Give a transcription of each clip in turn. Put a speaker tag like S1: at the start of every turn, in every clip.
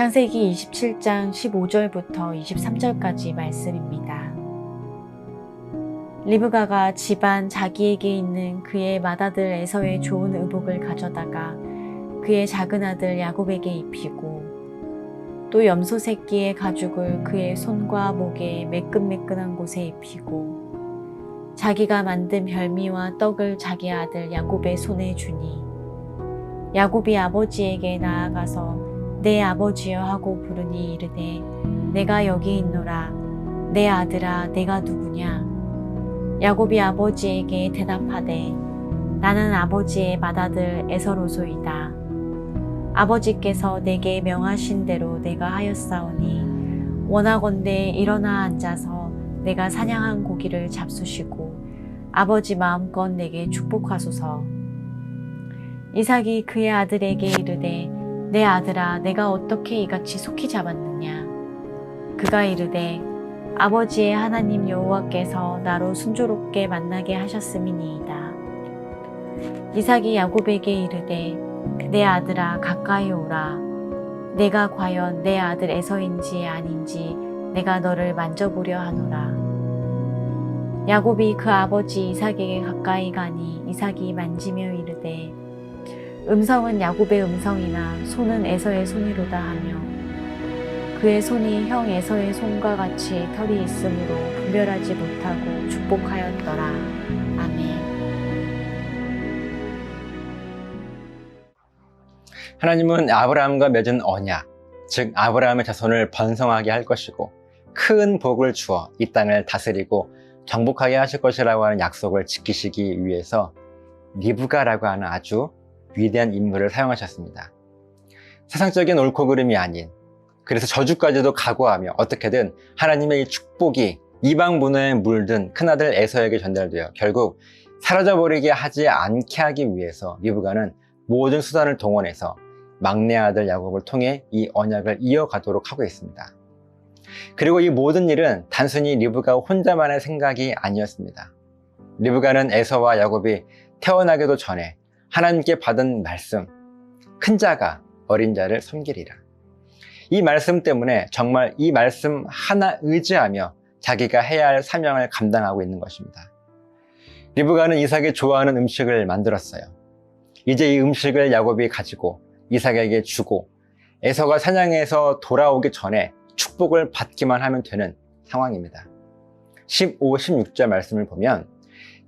S1: 창세기 27장 15절부터 23절까지 말씀입니다. 리브가가 집안 자기에게 있는 그의 맏아들 에서의 좋은 의복을 가져다가 그의 작은 아들 야곱에게 입히고 또 염소 새끼의 가죽을 그의 손과 목에 매끈매끈한 곳에 입히고 자기가 만든 별미와 떡을 자기 아들 야곱의 손에 주니 야곱이 아버지에게 나아가서 내 아버지여 하고 부르니 이르되 내가 여기 있노라. 내 아들아 내가 누구냐? 야곱이 아버지에게 대답하되 나는 아버지의 맏아들 에서로소이다. 아버지께서 내게 명하신 대로 내가 하였사오니 원하건대 일어나 앉아서 내가 사냥한 고기를 잡수시고 아버지 마음껏 내게 축복하소서. 이삭이 그의 아들에게 이르되 내 아들아 내가 어떻게 이같이 속히 잡았느냐? 그가 이르되 아버지의 하나님 여호와께서 나로 순조롭게 만나게 하셨음이니이다. 이삭이 야곱에게 이르되 내 아들아 가까이 오라. 내가 과연 내 아들 에서인지 아닌지 내가 너를 만져보려 하노라. 야곱이 그 아버지 이삭에게 가까이 가니 이삭이 만지며 이르되 음성은 야곱의 음성이나 손은 에서의 손이로다 하며 그의 손이 형 에서의 손과 같이 털이 있으므로 분별하지 못하고 축복하였더라. 아멘.
S2: 하나님은 아브라함과 맺은 언약, 즉 아브라함의 자손을 번성하게 할 것이고 큰 복을 주어 이 땅을 다스리고 정복하게 하실 것이라고 하는 약속을 지키시기 위해서 리브가라고 하는 아주 위대한 인물을 사용하셨습니다. 세상적인 옳고 그름이 아닌, 그래서 저주까지도 각오하며 어떻게든 하나님의 이 축복이 이방 문화에 물든 큰아들 에서에게 전달되어 결국 사라져버리게 하지 않게 하기 위해서 리브가는 모든 수단을 동원해서 막내 아들 야곱을 통해 이 언약을 이어가도록 하고 있습니다. 그리고 이 모든 일은 단순히 리브가 혼자만의 생각이 아니었습니다. 리브가는 에서와 야곱이 태어나기도 전에 하나님께 받은 말씀, 큰 자가 어린 자를 섬기리라. 이 말씀 때문에 정말 이 말씀 하나 의지하며 자기가 해야 할 사명을 감당하고 있는 것입니다. 리브가는 이삭이 좋아하는 음식을 만들었어요. 이제 이 음식을 야곱이 가지고 이삭에게 주고 에서가 사냥해서 돌아오기 전에 축복을 받기만 하면 되는 상황입니다. 15, 16절 말씀을 보면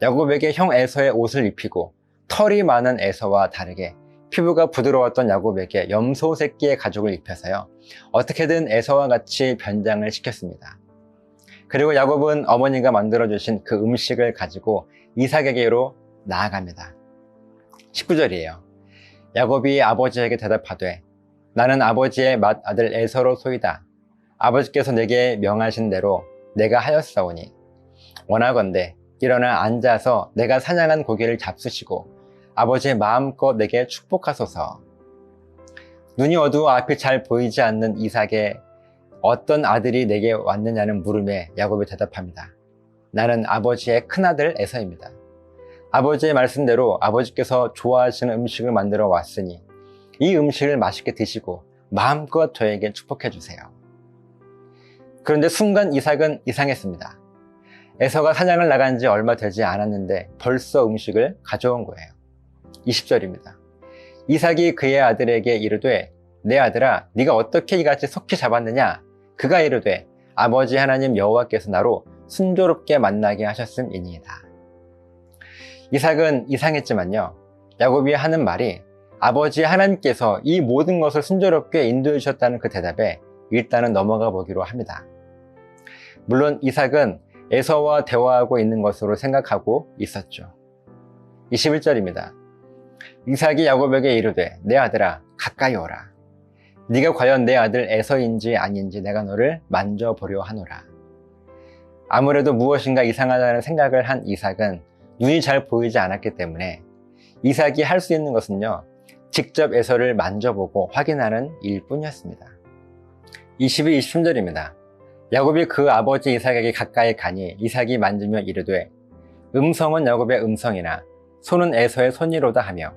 S2: 야곱에게 형 에서의 옷을 입히고 털이 많은 에서와 다르게 피부가 부드러웠던 야곱에게 염소 새끼의 가죽을 입혀서요 어떻게든 에서와 같이 변장을 시켰습니다. 그리고 야곱은 어머니가 만들어주신 그 음식을 가지고 이삭에게로 나아갑니다. 19절이에요. 야곱이 아버지에게 대답하되 나는 아버지의 맏아들 에서로소이다. 아버지께서 내게 명하신 대로 내가 하였사오니 원하건대 일어나 앉아서 내가 사냥한 고기를 잡수시고 아버지의 마음껏 내게 축복하소서. 눈이 어두워 앞이 잘 보이지 않는 이삭의 어떤 아들이 내게 왔느냐는 물음에 야곱이 대답합니다. 나는 아버지의 큰아들 에서입니다. 아버지의 말씀대로 아버지께서 좋아하시는 음식을 만들어 왔으니 이 음식을 맛있게 드시고 마음껏 저에게 축복해 주세요. 그런데 순간 이삭은 이상했습니다. 에서가 사냥을 나간 지 얼마 되지 않았는데 벌써 음식을 가져온 거예요. 20절입니다. 이삭이 그의 아들에게 이르되 내 아들아 네가 어떻게 이같이 속히 잡았느냐? 그가 이르되 아버지 하나님 여호와께서 나로 순조롭게 만나게 하셨음이니이다. 이삭은 이상했지만요 야곱이 하는 말이 아버지 하나님께서 이 모든 것을 순조롭게 인도해 주셨다는 그 대답에 일단은 넘어가 보기로 합니다. 물론 이삭은 에서와 대화하고 있는 것으로 생각하고 있었죠. 21절입니다. 이삭이 야곱에게 이르되 내 아들아 가까이 오라. 네가 과연 내 아들 에서인지 아닌지 내가 너를 만져보려 하노라. 아무래도 무엇인가 이상하다는 생각을 한 이삭은 눈이 잘 보이지 않았기 때문에 이삭이 할 수 있는 것은요 직접 에서를 만져보고 확인하는 일뿐이었습니다. 22, 23절입니다. 야곱이 그 아버지 이삭에게 가까이 가니 이삭이 만지며 이르되 음성은 야곱의 음성이나 손은 에서의 손이로다 하며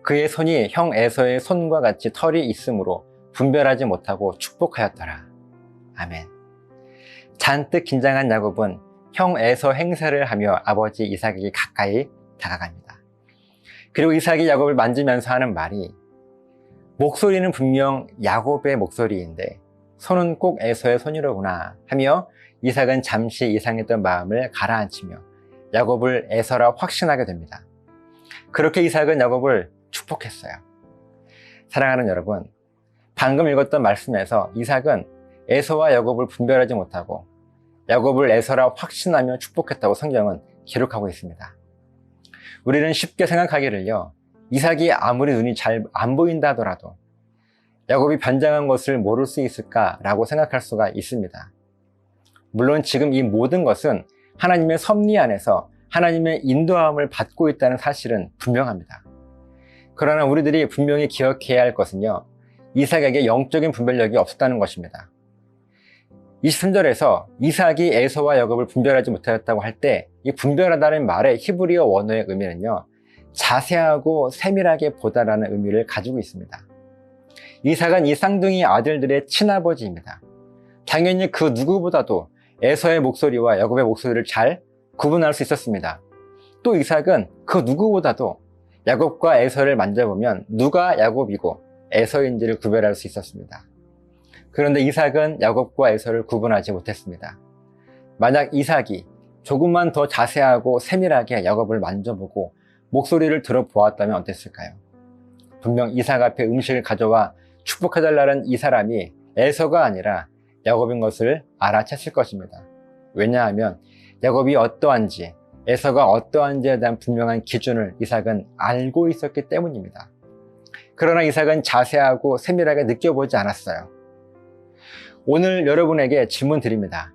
S2: 그의 손이 형 에서의 손과 같이 털이 있으므로 분별하지 못하고 축복하였더라. 아멘. 잔뜩 긴장한 야곱은 형 에서 행세를 하며 아버지 이삭에게 가까이 다가갑니다. 그리고 이삭이 야곱을 만지면서 하는 말이, 목소리는 분명 야곱의 목소리인데 손은 꼭 에서의 손이로구나 하며 이삭은 잠시 이상했던 마음을 가라앉히며 야곱을 에서라 확신하게 됩니다. 그렇게 이삭은 야곱을 축복했어요. 사랑하는 여러분, 방금 읽었던 말씀에서 이삭은 에서와 야곱을 분별하지 못하고 야곱을 에서라 확신하며 축복했다고 성경은 기록하고 있습니다. 우리는 쉽게 생각하기를요, 이삭이 아무리 눈이 잘 안 보인다 하더라도 야곱이 변장한 것을 모를 수 있을까라고 생각할 수가 있습니다. 물론 지금 이 모든 것은 하나님의 섭리 안에서 하나님의 인도함을 받고 있다는 사실은 분명합니다. 그러나 우리들이 분명히 기억해야 할 것은요, 이삭에게 영적인 분별력이 없었다는 것입니다. 23절에서 이삭이 에서와 야곱을 분별하지 못하였다고 할 때 이 분별하다는 말의 히브리어 원어의 의미는요, 자세하고 세밀하게 보다라는 의미를 가지고 있습니다. 이삭은 이 쌍둥이 아들들의 친아버지입니다. 당연히 그 누구보다도 에서의 목소리와 야곱의 목소리를 잘 구분할 수 있었습니다. 또 이삭은 그 누구보다도 야곱과 에서를 만져보면 누가 야곱이고 에서인지를 구별할 수 있었습니다. 그런데 이삭은 야곱과 에서를 구분하지 못했습니다. 만약 이삭이 조금만 더 자세하고 세밀하게 야곱을 만져보고 목소리를 들어보았다면 어땠을까요? 분명 이삭 앞에 음식을 가져와 축복해달라는 이 사람이 에서가 아니라 야곱인 것을 알아챘을 것입니다. 왜냐하면 야곱이 어떠한지, 에서가 어떠한지에 대한 분명한 기준을 이삭은 알고 있었기 때문입니다. 그러나 이삭은 자세하고 세밀하게 느껴보지 않았어요. 오늘 여러분에게 질문 드립니다.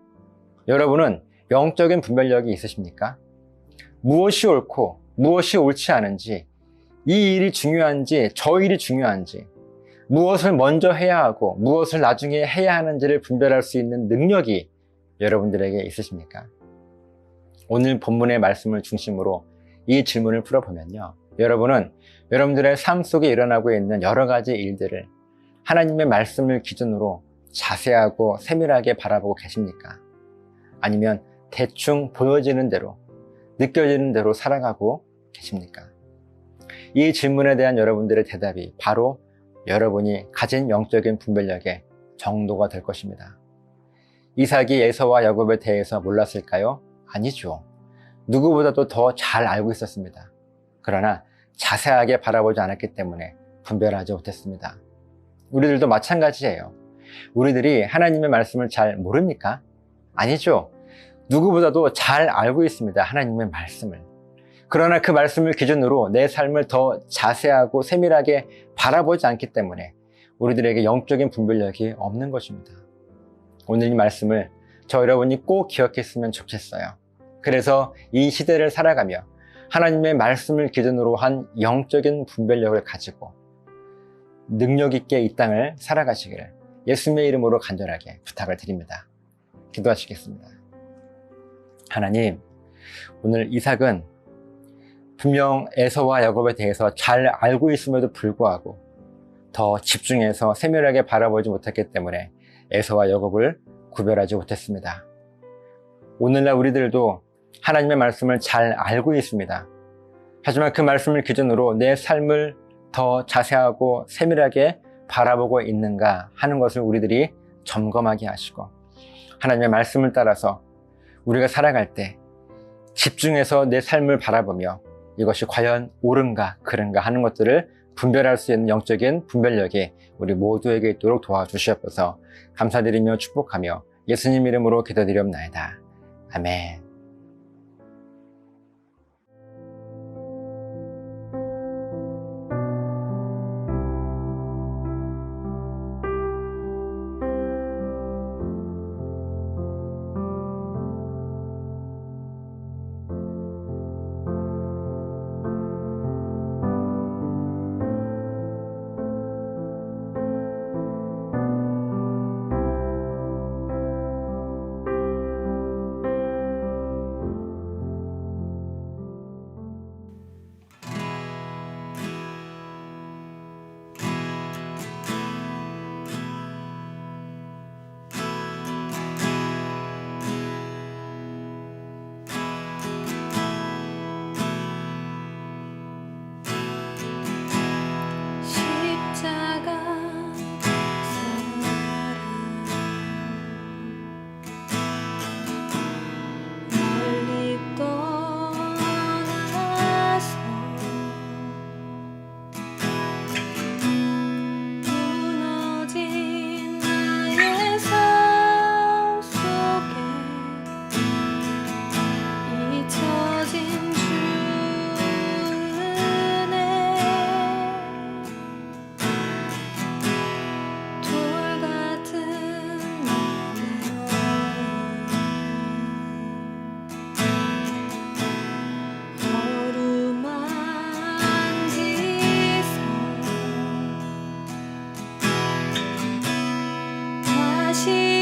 S2: 여러분은 영적인 분별력이 있으십니까? 무엇이 옳고 무엇이 옳지 않은지, 이 일이 중요한지 저 일이 중요한지, 무엇을 먼저 해야 하고 무엇을 나중에 해야 하는지를 분별할 수 있는 능력이 여러분들에게 있으십니까? 오늘 본문의 말씀을 중심으로 이 질문을 풀어보면요, 여러분은 여러분들의 삶 속에 일어나고 있는 여러 가지 일들을 하나님의 말씀을 기준으로 자세하고 세밀하게 바라보고 계십니까? 아니면 대충 보여지는 대로, 느껴지는 대로 살아가고 계십니까? 이 질문에 대한 여러분들의 대답이 바로 여러분이 가진 영적인 분별력의 정도가 될 것입니다. 이삭이 에서와 야곱에 대해서 몰랐을까요? 아니죠. 누구보다도 더 잘 알고 있었습니다. 그러나 자세하게 바라보지 않았기 때문에 분별하지 못했습니다. 우리들도 마찬가지예요. 우리들이 하나님의 말씀을 잘 모릅니까? 아니죠. 누구보다도 잘 알고 있습니다. 하나님의 말씀을. 그러나 그 말씀을 기준으로 내 삶을 더 자세하고 세밀하게 바라보지 않기 때문에 우리들에게 영적인 분별력이 없는 것입니다. 오늘 이 말씀을 저 여러분이 꼭 기억했으면 좋겠어요. 그래서 이 시대를 살아가며 하나님의 말씀을 기준으로 한 영적인 분별력을 가지고 능력 있게 이 땅을 살아가시기를 예수님의 이름으로 간절하게 부탁을 드립니다. 기도하시겠습니다. 하나님, 오늘 이삭은 분명 에서와 야곱에 대해서 잘 알고 있음에도 불구하고 더 집중해서 세밀하게 바라보지 못했기 때문에 에서와 야곱을 구별하지 못했습니다. 오늘날 우리들도 하나님의 말씀을 잘 알고 있습니다. 하지만 그 말씀을 기준으로 내 삶을 더 자세하고 세밀하게 바라보고 있는가 하는 것을 우리들이 점검하게 하시고, 하나님의 말씀을 따라서 우리가 살아갈 때 집중해서 내 삶을 바라보며 이것이 과연 옳은가 그른가 하는 것들을 분별할 수 있는 영적인 분별력이 우리 모두에게 있도록 도와주시옵소서. 감사드리며 축복하며 예수님 이름으로 기도드리옵나이다. 아멘.
S1: 시